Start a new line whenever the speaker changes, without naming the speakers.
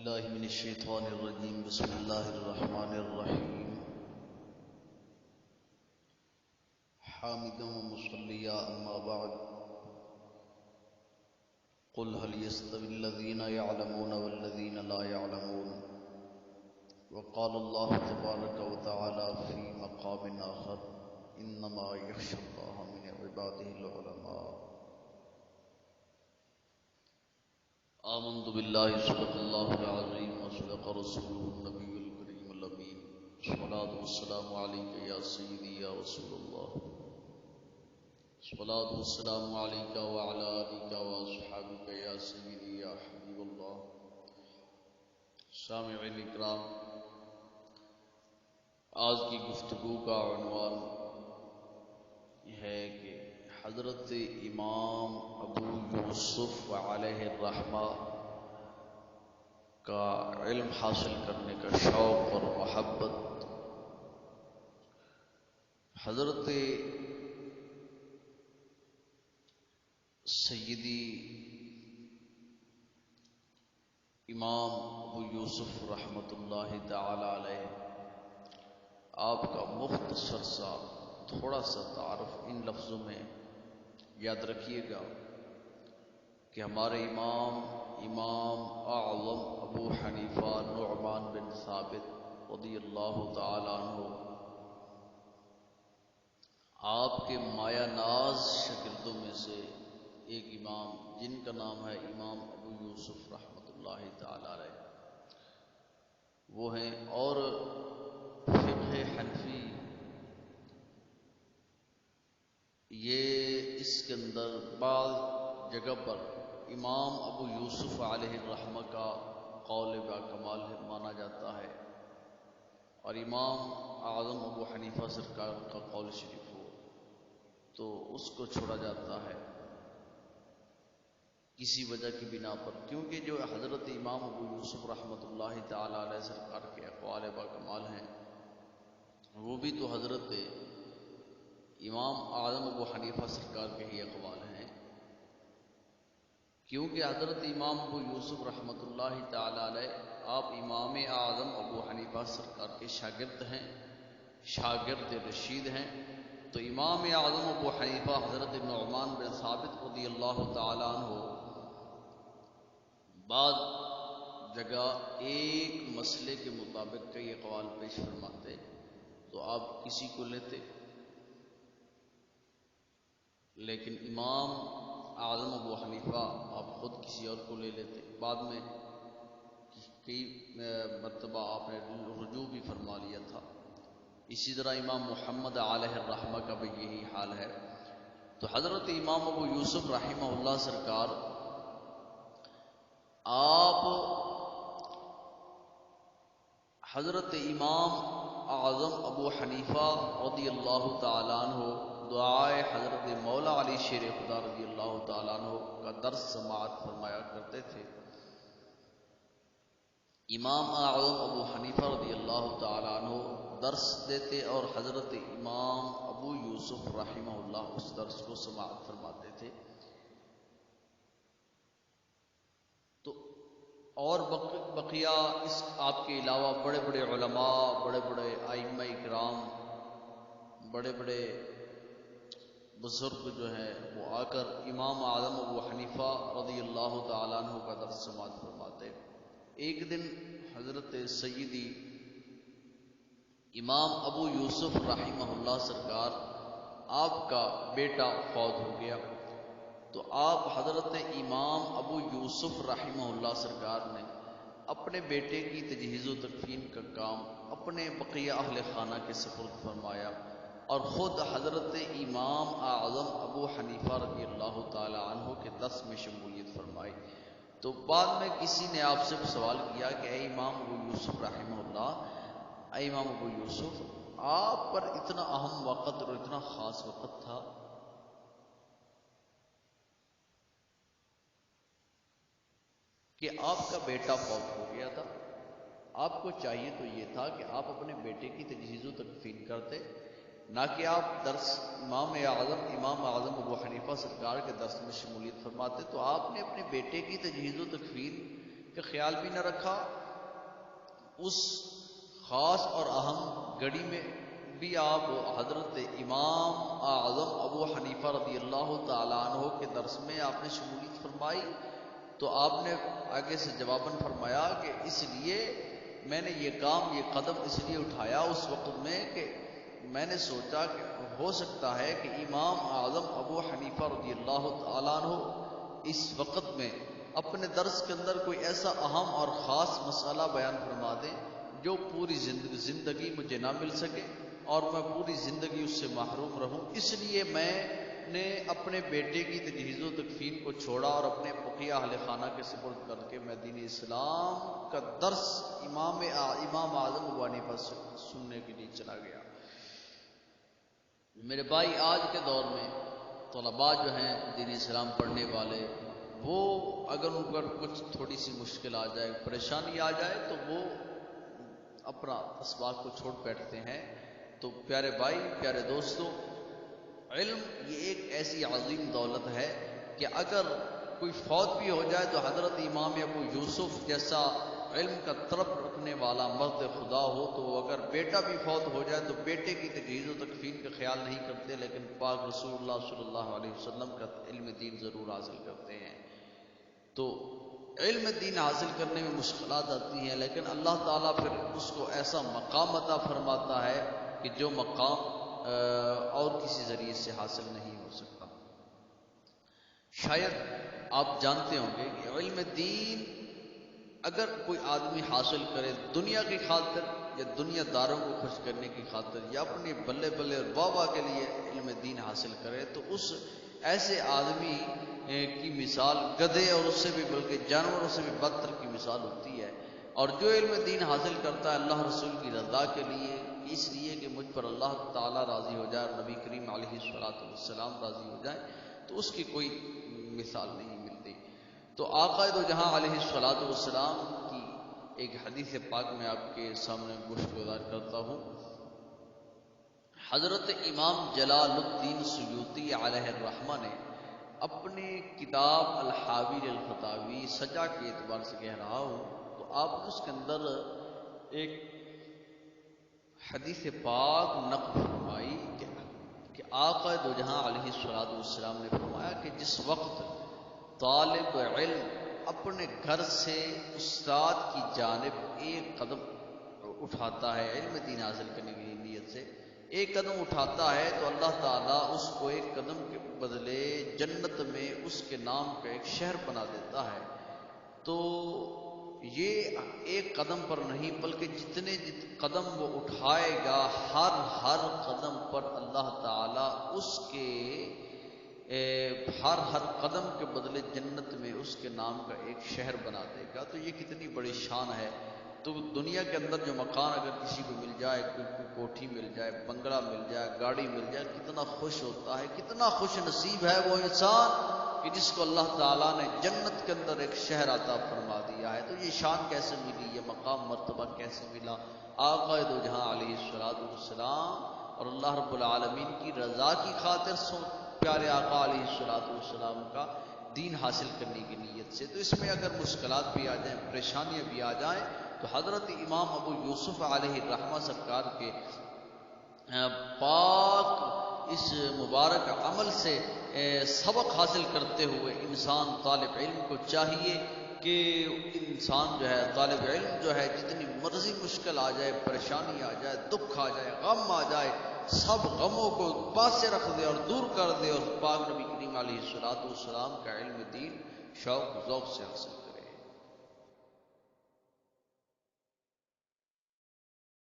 بالله من الشيطان الرجيم. بسم الله الرحمن الرحيم. حامدا ومصليا أما بعد. قل هل يستوي الذين يعلمون والذين لا يعلمون. وقال الله تبارك وتعالى في مقام آخر إنما يخشى الله من عباده العلماء. آمنت بالله صدق الله العظيم وصدق رسوله النبي الكريم الأمين. الصلاة والسلام عليك يا سيدي يا رسول الله. الصلاة والسلام عليك وعلى آلك وأصحابك يا سيدي يا حبيب الله. سامعین اکرام، آج کی گفتگو کا عنوان ہے کہ حضرت امام ابو یوسف علیہ الرحمہ کا علم حاصل کرنے کا شوق اور محبت. حضرت سیدی امام ابو یوسف رحمۃ اللہ تعالی علیہ، آپ کا مختصر سا تھوڑا سا تعارف ان لفظوں میں یاد رکھیے گا کہ ہمارے امام اعظم ابو حنیفہ نعمان بن ثابت رضی اللہ تعالی عنہ آپ کے مایہ ناز شاگردوں میں سے ایک امام، جن کا نام ہے امام ابو یوسف رحمۃ اللہ تعالی علیہ، وہ ہیں. اور فقہ حنفی یہ اس کے اندر بعض جگہ پر امام ابو یوسف علیہ الرحمہ کا قول با کمال مانا جاتا ہے، اور امام اعظم ابو حنیفہ سرکار کا قول شریف ہو تو اس کو چھوڑا جاتا ہے کسی وجہ کی بنا پر، کیونکہ جو حضرت امام ابو یوسف رحمۃ اللہ تعالی علیہ سرکار کے اقوال با کمال ہیں وہ بھی تو حضرت امام اعظم ابو حنیفہ سرکار کے ہی اقوال ہیں، کیونکہ حضرت امام ابو یوسف رحمۃ اللہ تعالی علیہ آپ امام اعظم ابو حنیفہ سرکار کے شاگرد ہیں، شاگرد رشید ہیں. تو امام اعظم ابو حنیفہ حضرت نعمان بن ثابت رضی اللہ تعالی عنہ بعض جگہ ایک مسئلے کے مطابق کئی اقوال پیش فرماتے تو آپ کسی کو لیتے، لیکن امام اعظم ابو حنیفہ آپ خود کسی اور کو لے لیتے. بعد میں کئی مرتبہ آپ نے رجوع بھی فرما لیا تھا. اسی طرح امام محمد علیہ الرحمہ کا بھی یہی حال ہے. تو حضرت امام ابو یوسف رحمہ اللہ سرکار آپ حضرت امام اعظم ابو حنیفہ رضی اللہ تعالیٰ عنہ دعائے حضرت مولا علی شیر خدا رضی اللہ تعالیٰ عنہ کا درس سماعت فرمایا کرتے تھے. امام اعظم ابو حنیفہ رضی اللہ تعالیٰ عنہ درس دیتے اور حضرت امام ابو یوسف رحمہ اللہ اس درس کو سماعت فرماتے تھے. تو اور بقیہ اس آپ کے علاوہ بڑے بڑے علماء، بڑے بڑے ائمہ اکرام، بڑے بڑے بزرگ جو ہیں وہ آ کر امام اعظم ابو حنیفہ رضی اللہ تعالیٰ عنہ کا درس سماعت فرماتے. ایک دن حضرت سیدی امام ابو یوسف رحمہ اللہ سرکار آپ کا بیٹا فوت ہو گیا. تو آپ حضرت امام ابو یوسف رحمہ اللہ سرکار نے اپنے بیٹے کی تجہیز و تکفین کا کام اپنے بقیہ اہل خانہ کے سپرد فرمایا اور خود حضرت امام اعظم ابو حنیفہ رضی اللہ تعالی عنہ کے درس میں شمولیت فرمائی. تو بعد میں کسی نے آپ سے سوال کیا کہ اے امام ابو یوسف رحمہ اللہ، اے امام ابو یوسف، آپ پر اتنا اہم وقت اور اتنا خاص وقت تھا کہ آپ کا بیٹا فوت ہو گیا تھا، آپ کو چاہیے تو یہ تھا کہ آپ اپنے بیٹے کی تجہیز و تکفین کرتے، نہ کہ آپ درس امام اعظم ابو حنیفہ سرکار کے درس میں شمولیت فرماتے. تو آپ نے اپنے بیٹے کی تجہیز و تکفین کا خیال بھی نہ رکھا، اس خاص اور اہم گھڑی میں بھی آپ حضرت امام اعظم ابو حنیفہ رضی اللہ تعالیٰ عنہ کے درس میں آپ نے شمولیت فرمائی، تو آپ نے آگے سے جواباً فرمایا کہ اس لیے میں نے یہ کام، یہ قدم اس لیے اٹھایا اس وقت میں کہ میں نے سوچا کہ ہو سکتا ہے کہ امام اعظم ابو حنیفہ رضی اللہ تعالیٰ عنہ اس وقت میں اپنے درس کے اندر کوئی ایسا اہم اور خاص مسئلہ بیان فرما دیں جو پوری زندگی مجھے نہ مل سکے اور میں پوری زندگی اس سے محروم رہوں، اس لیے میں نے اپنے بیٹے کی تجہیز و تکفین کو چھوڑا اور اپنے بقیہ اہل خانہ کے سپرد کر کے میں دین اسلام کا درس امام اعظم ابو حنیفہ سے سننے کے لیے چلا گیا۔ میرے بھائی، آج کے دور میں طلباء جو ہیں دین اسلام پڑھنے والے، وہ اگر ان پر کچھ تھوڑی سی مشکل آ جائے، پریشانی آ جائے، تو وہ اپنا اسباق کو چھوڑ بیٹھتے ہیں۔ تو پیارے بھائی، پیارے دوستو، علم یہ ایک ایسی عظیم دولت ہے کہ اگر کوئی فوت بھی ہو جائے تو حضرت امام ابو یوسف جیسا علم کا طلب رکھنے والا مرد خدا ہو، تو اگر بیٹا بھی فوت ہو جائے تو بیٹے کی تجہیز و تکفین کا خیال نہیں کرتے، لیکن پاک رسول اللہ صلی اللہ علیہ وسلم کا علم دین ضرور حاصل کرتے ہیں۔ تو علم دین حاصل کرنے میں مشکلات آتی ہیں، لیکن اللہ تعالیٰ پھر اس کو ایسا مقام عطا فرماتا ہے کہ جو مقام اور کسی ذریعے سے حاصل نہیں ہو سکتا۔ شاید آپ جانتے ہوں گے کہ علم دین اگر کوئی آدمی حاصل کرے دنیا کی خاطر یا دنیا داروں کو خوش کرنے کی خاطر یا اپنی بلے بلے اور بابا کے لیے علم دین حاصل کرے، تو اس ایسے آدمی کی مثال گدھے اور اس سے بھی بلکہ جانوروں سے بھی بدتر کی مثال ہوتی ہے۔ اور جو علم دین حاصل کرتا ہے اللہ رسول کی رضا کے لیے، اس لیے کہ مجھ پر اللہ تعالیٰ راضی ہو جائے اور نبی کریم علیہ الصلوۃ والسلام راضی ہو جائے، تو اس کی کوئی مثال نہیں ملتی۔ تو آقا دو جہاں علیہ الصلوۃ والسلام کی ایک حدیث پاک میں آپ کے سامنے گوشتگزار کرتا ہوں۔ حضرت امام جلال الدین سیوطی علیہ الرحمہ نے اپنی کتاب الحاوی الفتاوی سجا کے اعتبار سے کہہ رہا ہوں، تو آپ نے اس کے اندر ایک حدیث پاک نقل فرمائی کہ آقا دو جہاں علیہ الصلوۃ والسلام نے فرمایا کہ جس وقت طالب علم اپنے گھر سے استاد کی جانب ایک قدم اٹھاتا ہے، علم دین حاصل کرنے کی نیت سے ایک قدم اٹھاتا ہے، تو اللہ تعالیٰ اس کو ایک قدم کے بدلے جنت میں اس کے نام کا ایک شہر بنا دیتا ہے۔ تو یہ ایک قدم پر نہیں بلکہ جتنے قدم وہ اٹھائے گا ہر قدم پر اللہ تعالیٰ اس کے ہر قدم کے بدلے جنت میں اس کے نام کا ایک شہر بنا دے گا۔ تو یہ کتنی بڑی شان ہے۔ تو دنیا کے اندر جو مکان اگر کسی کو مل جائے، کوئی کوٹھی مل جائے، بنگلہ مل جائے، گاڑی مل جائے، کتنا خوش ہوتا ہے، کتنا خوش نصیب ہے وہ انسان کہ جس کو اللہ تعالیٰ نے جنت کے اندر ایک شہر عطا فرما دیا ہے۔ تو یہ شان کیسے ملی، یہ مقام مرتبہ کیسے ملا؟ آقا دو جہاں علیہ الصلوۃ والسلام اور اللہ رب العالمین کی رضا کی خاطر پیارے آقا علیہ الصلوۃ والسلام کا دین حاصل کرنے کی نیت سے۔ تو اس میں اگر مشکلات بھی آ جائیں، پریشانیاں بھی آ جائیں، تو حضرت امام ابو یوسف علیہ الرحمہ سرکار کے پاک اس مبارک عمل سے سبق حاصل کرتے ہوئے انسان طالب علم کو چاہیے کہ انسان جو ہے طالب علم جو ہے جتنی مرضی مشکل آ جائے، پریشانی آ جائے، دکھ آ جائے، غم آ جائے، سب غموں کو پاس سے رکھ دے اور دور کر دے اور پاک نبی کریم علیہ الصلوۃ والسلام کا علم دین شوق ذوق سے حاصل